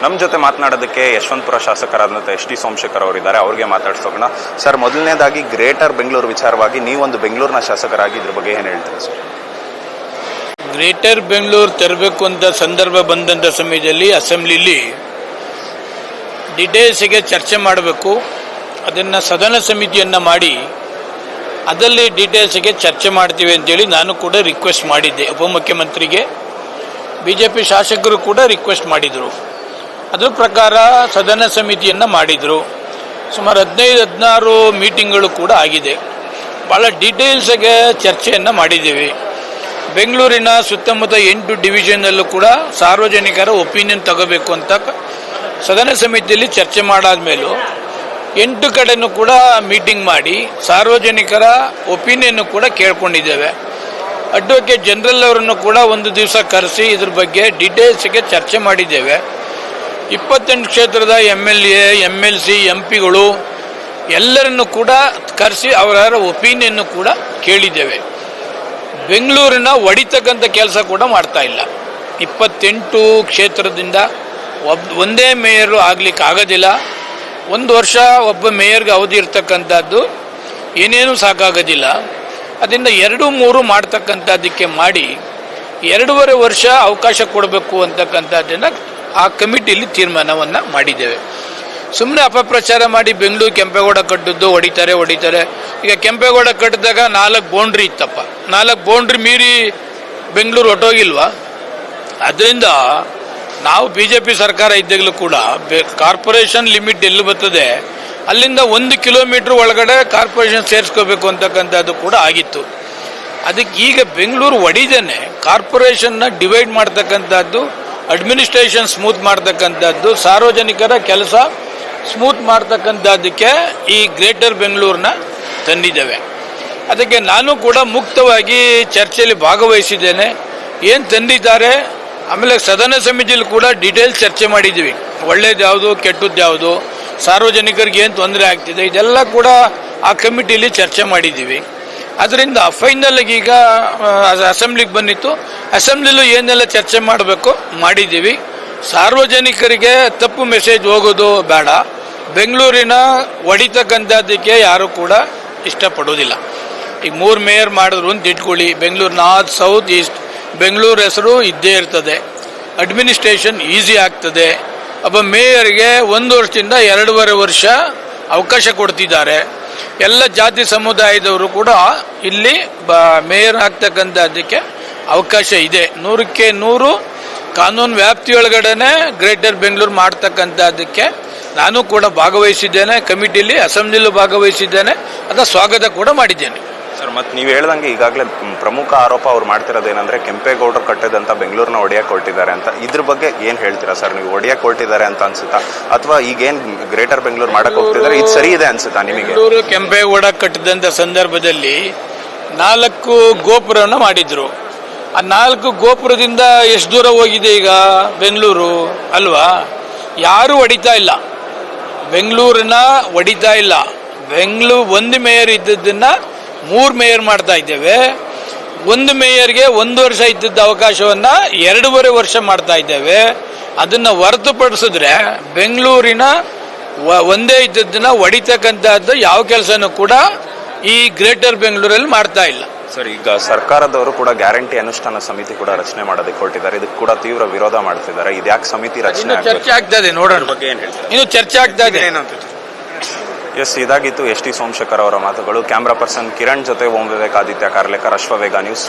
ನಮ್ಮ ಜೊತೆ ಮಾತನಾಡೋದಕ್ಕೆ ಯಶವಂತಪುರ ಶಾಸಕರಾದಂಥ ಎಸ್ ಟಿ ಸೋಮಶೇಖರ್ ಅವರಿದ್ದಾರೆ. ಅವ್ರಿಗೆ ಮಾತಾಡ್ಸೋಣ. ಸರ್, ಮೊದಲನೇದಾಗಿ ಗ್ರೇಟರ್ ಬೆಂಗಳೂರು ವಿಚಾರವಾಗಿ ನೀವೊಂದು ಬೆಂಗಳೂರಿನ ಶಾಸಕರಾಗಿ ಇದ್ರ ಬಗ್ಗೆ ಏನು ಹೇಳ್ತೀರಾ ಸರ್? ಗ್ರೇಟರ್ ಬೆಂಗಳೂರು ತರಬೇಕು ಅಂತ ಸಂದರ್ಭ ಬಂದಂಥ ಸಮಯದಲ್ಲಿ ಅಸೆಂಬ್ಲಿಲಿ ಡಿಟೇಲ್ಸ್ಗೆ ಚರ್ಚೆ ಮಾಡಬೇಕು, ಅದನ್ನು ಸದನ ಸಮಿತಿಯನ್ನು ಮಾಡಿ ಅದರಲ್ಲಿ ಡೀಟೇಲ್ಸ್ಗೆ ಚರ್ಚೆ ಮಾಡ್ತೀವಿ ಅಂತೇಳಿ ನಾನು ಕೂಡ ರಿಕ್ವೆಸ್ಟ್ ಮಾಡಿದ್ದೆ. ಉಪಮುಖ್ಯಮಂತ್ರಿಗೆ BJP ಶಾಸಕರು ಕೂಡ ರಿಕ್ವೆಸ್ಟ್ ಮಾಡಿದರು. ಅದ್ರ ಪ್ರಕಾರ ಸದನ ಸಮಿತಿಯನ್ನು ಮಾಡಿದರು. ಸುಮಾರು 15-16 ಮೀಟಿಂಗ್ಗಳು ಕೂಡ ಆಗಿದೆ. ಭಾಳ ಡೀಟೇಲ್ಸ್ಗೆ ಚರ್ಚೆಯನ್ನು ಮಾಡಿದ್ದೀವಿ. ಬೆಂಗಳೂರಿನ ಸುತ್ತಮುತ್ತ 8 ಡಿವಿಷನ್ನಲ್ಲೂ ಕೂಡ ಸಾರ್ವಜನಿಕರ ಒಪಿನಿಯನ್ ತಗೋಬೇಕು ಅಂತ ಸದನ ಸಮಿತಿಯಲ್ಲಿ ಚರ್ಚೆ ಮಾಡಾದ್ಮೇಲೂ 8 ಕಡೆನೂ ಕೂಡ ಮೀಟಿಂಗ್ ಮಾಡಿ ಸಾರ್ವಜನಿಕರ ಒಪಿನಿಯನ್ ಕೂಡ ಕೇಳ್ಕೊಂಡಿದ್ದೇವೆ. ಅಡ್ವೊಕೇಟ್ ಜನರಲ್ ಅವರನ್ನು ಕೂಡ ಒಂದು ದಿವಸ ಕರೆಸಿ ಇದ್ರ ಬಗ್ಗೆ ಡೀಟೇಲ್ಸ್ಗೆ ಚರ್ಚೆ ಮಾಡಿದ್ದೇವೆ. 28 ಕ್ಷೇತ್ರದ MLA, MLC, MPಗಳು ಎಲ್ಲರನ್ನು ಕೂಡ ಕರೆಸಿ ಅವರ ಒಪಿನಿಯನ್ನು ಕೂಡ ಕೇಳಿದ್ದೇವೆ. ಬೆಂಗಳೂರಿನ ಒಡಿತಕ್ಕಂಥ ಕೆಲಸ ಕೂಡ ಮಾಡ್ತಾ ಇಲ್ಲ. 28 ಕ್ಷೇತ್ರದಿಂದ ಒಂದೇ ಮೇಯರು ಆಗ್ಲಿಕ್ಕೆ ಆಗೋದಿಲ್ಲ. 1 ವರ್ಷ ಒಬ್ಬ ಮೇಯರ್ಗೆ ಅವಧಿ ಇರ್ತಕ್ಕಂಥದ್ದು ಏನೇನೂ ಸಾಕಾಗೋದಿಲ್ಲ. ಅದರಿಂದ 2-3 ಮಾಡ್ತಕ್ಕಂಥದ್ದಕ್ಕೆ ಮಾಡಿ 2.5 ವರ್ಷ ಅವಕಾಶ ಕೊಡಬೇಕು ಅಂತಕ್ಕಂಥದ್ದನ್ನು ಆ ಕಮಿಟಿಯಲ್ಲಿ ತೀರ್ಮಾನವನ್ನು ಮಾಡಿದ್ದೇವೆ. ಸುಮ್ಮನೆ ಅಪಪ್ರಚಾರ ಮಾಡಿ ಬೆಂಗಳೂರು ಕೆಂಪೇಗೌಡ ಕಟ್ಟಿದ್ದು ಹೊಡಿತಾರೆ. ಈಗ ಕೆಂಪೇಗೌಡ ಕಟ್ಟಿದಾಗ 4 ಬೌಂಡ್ರಿ ಇತ್ತಪ್ಪ, 4 ಬೌಂಡ್ರಿ ಮೀರಿ ಬೆಂಗಳೂರು ಹೊಟ್ಟೋಗಿಲ್ವಾ? ಅದರಿಂದ ನಾವು BJP ಸರ್ಕಾರ ಇದ್ದಾಗಲೂ ಕೂಡ ಕಾರ್ಪೊರೇಷನ್ ಲಿಮಿಟ್ ಎಲ್ಲಿ ಬರ್ತದೆ ಅಲ್ಲಿಂದ 1 ಕಿಲೋಮೀಟರ್ ಒಳಗಡೆ ಕಾರ್ಪೊರೇಷನ್ ಸೇರಿಸ್ಕೋಬೇಕು ಅಂತಕ್ಕಂಥದ್ದು ಕೂಡ ಆಗಿತ್ತು. ಅದಕ್ಕೆ ಈಗ ಬೆಂಗಳೂರು ಒಡಿದೇನೆ ಕಾರ್ಪೊರೇಷನ್ನ ಡಿವೈಡ್ ಮಾಡ್ತಕ್ಕಂಥದ್ದು, ಅಡ್ಮಿನಿಸ್ಟ್ರೇಷನ್ ಸ್ಮೂತ್ ಮಾಡ್ತಕ್ಕಂಥದ್ದು, ಸಾರ್ವಜನಿಕರ ಕೆಲಸ ಸ್ಮೂತ್ ಮಾಡ್ತಕ್ಕಂಥದ್ದಕ್ಕೆ ಈ ಗ್ರೇಟರ್ ಬೆಂಗಳೂರನ್ನ ತಂದಿದ್ದೇವೆ. ಅದಕ್ಕೆ ನಾನು ಕೂಡ ಮುಕ್ತವಾಗಿ ಚರ್ಚೆಯಲ್ಲಿ ಭಾಗವಹಿಸಿದ್ದೇನೆ. ಏನು ತಂದಿದ್ದಾರೆ, ಆಮೇಲೆ ಸದನ ಸಮಿತಿಯಲ್ಲಿ ಕೂಡ ಡೀಟೇಲ್ಸ್ ಚರ್ಚೆ ಮಾಡಿದ್ದೀವಿ. ಒಳ್ಳೇದು ಯಾವುದು, ಕೆಟ್ಟದ್ದು ಯಾವುದು, ಸಾರ್ವಜನಿಕರಿಗೆ ಏನು ತೊಂದರೆ ಆಗ್ತಿದೆ, ಇದೆಲ್ಲ ಕೂಡ ಆ ಕಮಿಟಿಯಲ್ಲಿ ಚರ್ಚೆ ಮಾಡಿದ್ದೀವಿ. ಅದರಿಂದ ಫೈನಲ್ ಈಗ ಅಸೆಂಬ್ಲಿಗೆ ಬಂದಿತ್ತು. ಅಸೆಂಬ್ಲಿಲೂ ಏನೆಲ್ಲ ಚರ್ಚೆ ಮಾಡಬೇಕು ಮಾಡಿದ್ದೀವಿ. ಸಾರ್ವಜನಿಕರಿಗೆ ತಪ್ಪು ಮೆಸೇಜ್ ಹೋಗೋದು ಬೇಡ. ಬೆಂಗಳೂರಿನ ಹೊಡಿತಕ್ಕಂಥದ್ದಕ್ಕೆ ಯಾರು ಕೂಡ ಇಷ್ಟಪಡೋದಿಲ್ಲ. ಈಗ 3 ಮೇಯರ್ ಮಾಡಿದ್ರು ಅಂತ ಇಟ್ಕೊಳ್ಳಿ, Bengaluru north, south, East, Bengaluru ಹೆಸರು ಇದ್ದೇ ಇರ್ತದೆ. ಅಡ್ಮಿನಿಸ್ಟ್ರೇಷನ್ ಈಸಿ ಆಗ್ತದೆ. ಒಬ್ಬ ಮೇಯರ್ಗೆ 1 ವರ್ಷದಿಂದ 2.5 ವರ್ಷ ಅವಕಾಶ ಕೊಡ್ತಿದ್ದಾರೆ. ಎಲ್ಲ ಜಾತಿ ಸಮುದಾಯದವರು ಕೂಡ ಇಲ್ಲಿ ಮೇಯರ್ ಆಗ್ತಕ್ಕಂಥದ್ದಕ್ಕೆ ಅವಕಾಶ ಇದೆ. 100ಕ್ಕೆ 100 ಕಾನೂನು ವ್ಯಾಪ್ತಿಯೊಳಗಡೆ ಗ್ರೇಟರ್ ಬೆಂಗಳೂರು ಮಾಡ್ತಕ್ಕಂಥದ್ದಕ್ಕೆ ನಾನು ಕೂಡ ಭಾಗವಹಿಸಿದ್ದೇನೆ. ಕಮಿಟಿಲಿ ಅಸೆಂಬ್ಲಿಲೂ ಭಾಗವಹಿಸಿದ್ದೇನೆ. ಅದರ ಸ್ವಾಗತ ಕೂಡ ಮಾಡಿದ್ದೇನೆ. ಸರ್, ಮತ್ತು ನೀವು ಹೇಳ್ದಂಗೆ ಈಗಾಗಲೇ ಪ್ರಮುಖ ಆರೋಪ ಅವ್ರು ಮಾಡ್ತಿರೋದೇನೆಂದರೆ ಕೆಂಪೇಗೌಡರು ಕಟ್ಟಿದಂಥ ಬೆಂಗಳೂರಿನ ಒಡೆಯಕ್ಕೆ ಹೊರಟಿದ್ದಾರೆ ಅಂತ. ಇದ್ರ ಬಗ್ಗೆ ಏನು ಹೇಳ್ತೀರಾ ಸರ್? ನೀವು ಒಡೆಯಕ್ಕೆ ಹೊರಟಿದ್ದಾರೆ ಅಂತ ಅನ್ಸುತ್ತಾ, ಅಥವಾ ಈಗೇನು ಗ್ರೇಟರ್ ಬೆಂಗಳೂರು ಮಾಡಕ್ಕೆ ಹೋಗ್ತಿದ್ದಾರೆ ಇದು ಸರಿ ಇದೆ ಅನ್ಸುತ್ತಾ ನಿಮಗೆ? ಬೆಂಗಳೂರು ಕೆಂಪೇಗೌಡ ಕಟ್ಟಿದಂಥ ಸಂದರ್ಭದಲ್ಲಿ 4 ಗೋಪುರವನ್ನು ಮಾಡಿದ್ರು. ಆ 4 ಗೋಪುರದಿಂದ ಎಷ್ಟು ದೂರ ಹೋಗಿದೆ ಈಗ ಬೆಂಗಳೂರು ಅಲ್ವಾ? ಯಾರು ಹೊಡಿತಾ ಇಲ್ಲ, ಬೆಂಗಳೂರನ್ನ ಹೊಡಿತಾ ಇಲ್ಲ. ಬೆಂಗಳೂರು 1 ಮೇಯರ್ ಇದ್ದದ್ದನ್ನ 3 ಮೇಯರ್ ಮಾಡ್ತಾ ಇದ್ದೇವೆ. 1 ಮೇಯರ್ಗೆ 1 ವರ್ಷ ಇದ್ದದ್ದ ಅವಕಾಶವನ್ನ 2.5 ವರ್ಷ ಮಾಡ್ತಾ ಇದ್ದೇವೆ. ಅದನ್ನ ಹೊರತುಪಡಿಸಿದ್ರೆ ಬೆಂಗಳೂರಿನ ಒಂದೇ ಇದ್ದದ್ದನ್ನ ಹೊಡಿತಕ್ಕಂಥದ್ದು ಯಾವ ಕೆಲಸನೂ ಕೂಡ ಈ ಗ್ರೇಟರ್ ಬೆಂಗಳೂರಲ್ಲಿ ಮಾಡ್ತಾ ಇಲ್ಲ. ಸರ್, ಈಗ ಸರ್ಕಾರದವರು ಕೂಡ ಗ್ಯಾರಂಟಿ ಅನುಷ್ಠಾನ ಸಮಿತಿ ಕೂಡ ರಚನೆ ಮಾಡೋದಕ್ಕೆ ಹೊರಟಿದ್ದಾರೆ. ಇದಕ್ಕೆ ಕೂಡ ತೀವ್ರ ವಿರೋಧ ಮಾಡ್ತಿದ್ದಾರೆ. ಇದ್ಯಾಕೆ ಸಮಿತಿ ರಚನೆ ಚರ್ಚೆ ಆಗ್ತಾ ಇದೆ, ನೋಡೋಣ ಬಗ್ಗೆ ಏನು ಹೇಳ್ತಾರೆ? ಇನ್ನು ಚರ್ಚೆ ಆಗ್ತಾ ಇದೆ. ಎಸ್, ಇದಾಗಿತ್ತು ಎಸ್ ಟಿ ಸೋಮಶೇಖರ್ ಅವರ ಮಾತುಗಳು. ಕ್ಯಾಮ್ರಾ ಪರ್ಸನ್ ಕಿರಣ್ ಜೊತೆ ಓಂ ವಿವೇಕ್, ಆದಿತ್ಯ ಕಾರ್ಲೇಕರ್, ಅಶ್ವವೇಗ ನ್ಯೂಸ್.